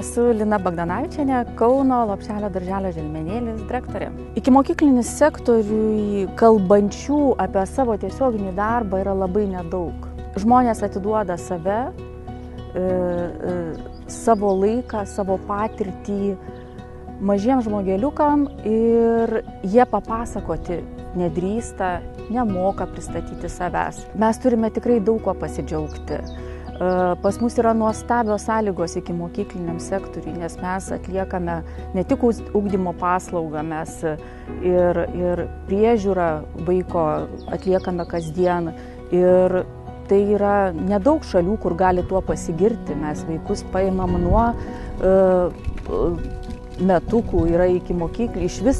Esu Lina Bagdanavičienė, Kauno Lopšelio darželio Želmenėlis direktorė. Ikimokyklinis sektoriui kalbančių apie savo tiesioginį darbą yra labai nedaug. Žmonės atiduoda save, savo laiką, savo patirtį mažiems žmogeliukam ir jie papasakoti nedrįsta, nemoka pristatyti savęs. Mes turime tikrai daug ko pasidžiaugti. Pas mus yra nuostabios sąlygos ikimokykliniam sektoriui, nes mes atliekame ne tik ugdymo paslaugą, mes ir priežiūrą vaiko atliekame kasdien. Ir tai yra nedaug šalių, kur gali tuo pasigirti. Mes vaikus paimam nuo metukų, yra ikimokyklių, iš vis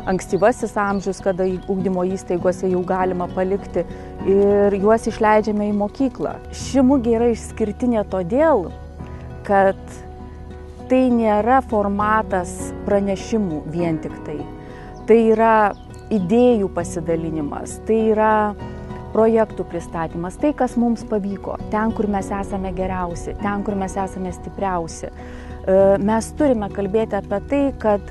ankstyvasis amžius, kada ugdymo įstaigose jau galima palikti ir juos išleidžiame į mokyklą. Ši mugė yra išskirtinė todėl, kad tai nėra formatas pranešimų vien tik tai. Tai yra idėjų pasidalinimas, tai yra projektų pristatymas, tai, kas mums pavyko, ten, kur mes esame geriausi, ten, kur mes esame stipriausi. Mes turime kalbėti apie tai, kad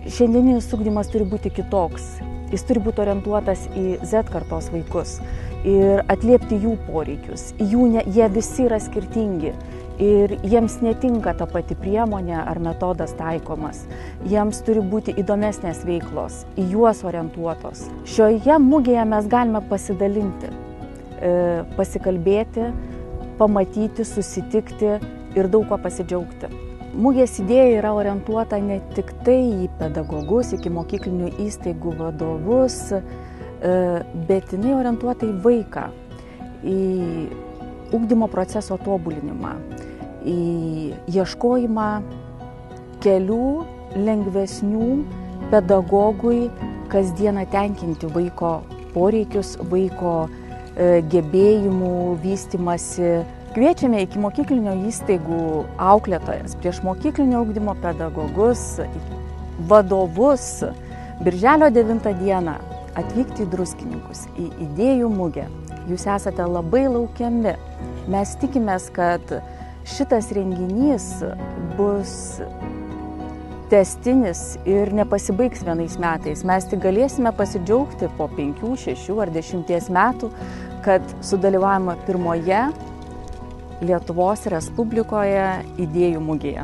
šiandieninis ugdymas turi būti kitoks. Jis turi būti orientuotas į Z kartos vaikus ir atliepti jų poreikius. Jie visi yra skirtingi ir jiems netinka ta pati priemonė ar metodas taikomas. Jiems turi būti įdomesnės veiklos, į juos orientuotos. Šioje mugėje mes galime pasidalinti, pasikalbėti, pamatyti, susitikti ir daug ko pasidžiaugti. Mugės idėja yra orientuota ne tik tai į pedagogus, ikimokyklinių įstaigų vadovus, bet jinai orientuota į vaiką, į ugdymo proceso tobulinimą, į ieškojimą kelių lengvesnių pedagogui kasdieną tenkinti vaiko poreikius, vaiko gebėjimų vystymasi. Kviečiame ikimokyklinio įstaigų auklėtojas, priešmokyklinio ugdymo pedagogus, vadovus Birželio 9 dieną atvykti į Druskininkus, į idėjų mugę. Jūs esate labai laukiami. Mes tikimės, kad šitas renginys bus tęstinis ir nepasibaigs vienais metais. Mes tik galėsime pasidžiaugti po 5, 6 ar 10 metų, kad sudalyvavome pirmoje Lietuvos Respublikoje idėjų mugėje.